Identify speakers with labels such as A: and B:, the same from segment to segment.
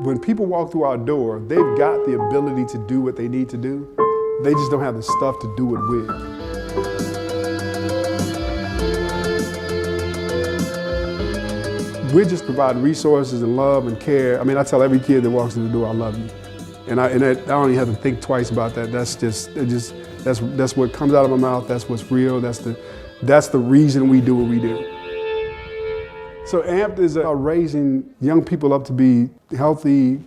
A: When people walk through our door, they've got the ability to do what they need to do. They just don't have the stuff to do it with. We're just providing resources and love and care. I mean, I tell every kid that walks through the door, I love you. And I don't even have to think twice about that. That's what comes out of my mouth. That's what's real. That's the reason we do what we do. So AMPED is raising young people up to be healthy,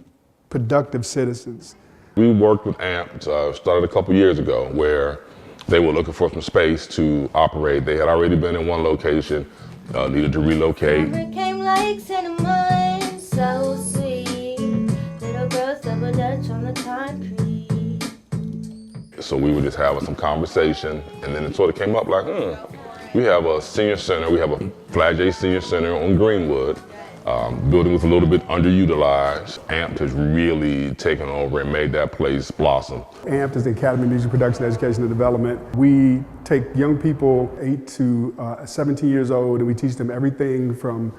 A: productive citizens.
B: We worked with AMPED, started a couple years ago, where they were looking for some space to operate. They had already been in one location, needed to relocate.
C: Came like cinnamon, so sweet. Little girls double dutch on the concrete.
B: So we were just having some conversation, and then it sort of came up like, we have a senior center, we have a Flag J Senior Center on Greenwood. Building was a little bit underutilized. AMPED has really taken over and made that place blossom.
A: AMPED is the Academy of Music Production, Education, and Development. We take young people 8 to 17 years old, and we teach them everything from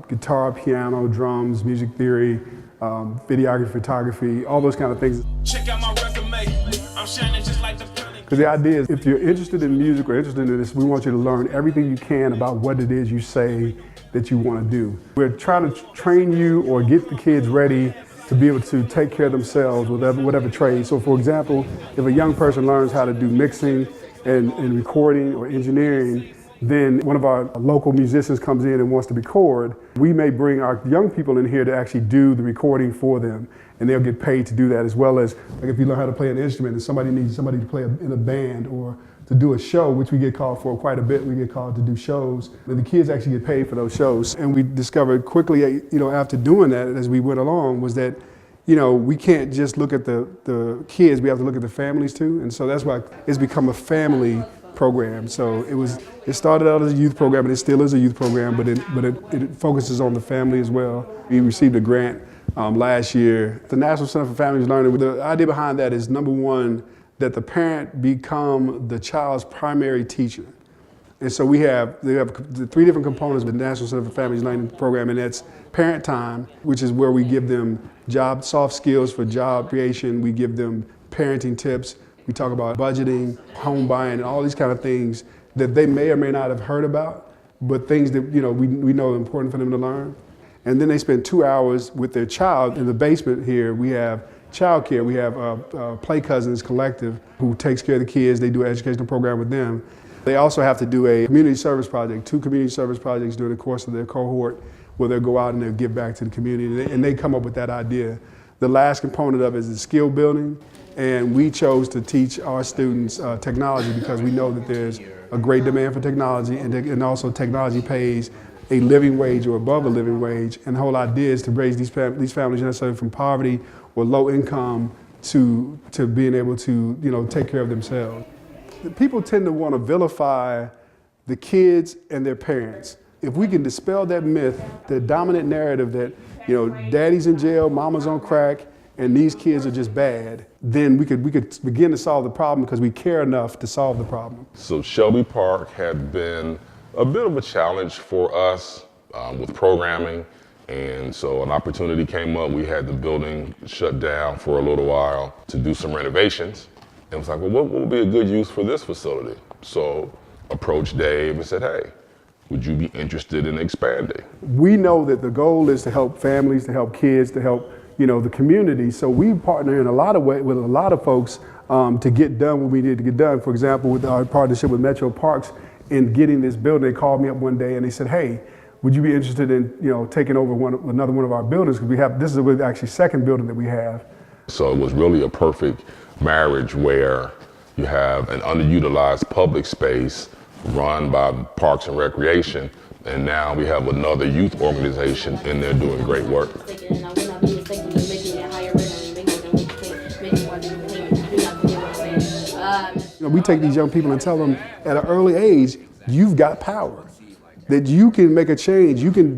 A: guitar, piano, drums, music theory, videography, photography, all those kind of things.
D: Check out my resume. I'm shining just like the
A: Because the idea is, if you're interested in music or interested in this, we want you to learn everything you can about what it is you say that you want to do. We're trying to train you or get the kids ready to be able to take care of themselves with whatever trade. So for example, if a young person learns how to do mixing and recording or engineering, then one of our local musicians comes in and wants to record, we may bring our young people in here to actually do the recording for them. And they'll get paid to do that, as well as like if you learn how to play an instrument and somebody needs somebody to play in a band or to do a show, which we get called for quite a bit. We get called to do shows, and the kids actually get paid for those shows. And we discovered quickly, after doing that, as we went along, was that, we can't just look at the kids, we have to look at the families too. And so that's why it's become a family program. So it started out as a youth program, and it still is a youth program, but it focuses on the family as well. We received a grant last year. The National Center for Families Learning, the idea behind that is, number one, that the parent become the child's primary teacher. And so we have the 3 different components of the National Center for Families Learning program, and that's parent time, which is where we give them soft skills for job creation. We give them parenting tips. We talk about budgeting, home buying, and all these kind of things that they may or may not have heard about, but things that we know are important for them to learn. And then they spend 2 hours with their child. In the basement here, we have Childcare. We have Play Cousins Collective, who takes care of the kids. They do an educational program with them. They also have to do a community service project, 2 community service projects during the course of their cohort, where they'll go out and they'll give back to the community, and they come up with that idea. The last component of it is the skill building, and we chose to teach our students technology because we know that there's a great demand for technology, and also technology pays a living wage or above a living wage. And the whole idea is to raise these families necessarily from poverty or low income to being able to take care of themselves. People tend to want to vilify the kids and their parents. If we can dispel that myth, the dominant narrative that daddy's in jail, mama's on crack, and these kids are just bad, then we could begin to solve the problem because we care enough to solve the problem.
B: So Shelby Park had been a bit of a challenge for us with programming, and so an opportunity came up. We had the building shut down for a little while to do some renovations. And it was like, well, what would be a good use for this facility? So approached Dave and said, hey, would you be interested in expanding? We
A: know that the goal is to help families, to help kids, to help the community. So we partner in a lot of ways with a lot of folks to get done what we need to get done. For example, with our partnership with Metro Parks in getting this building, they called me up one day and they said, hey, would you be interested in taking over another one of our buildings? Because this is actually second building that we have.
B: So it was really a perfect marriage where you have an underutilized public space run by Parks and Recreation, and now we have another youth organization in there doing great work.
A: We take these young people and tell them at an early age, you've got power, that you can make a change, you can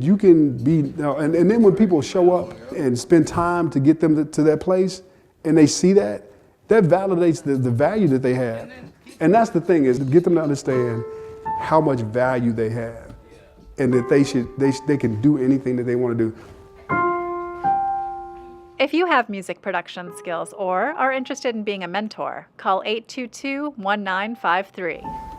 A: be, and then when people show up and spend time to get them to that place, and they see that validates the value that they have. And that's the thing, is to get them to understand how much value they have, and that they can do anything that they want to do.
E: If you have music production skills or are interested in being a mentor, call 822-1953.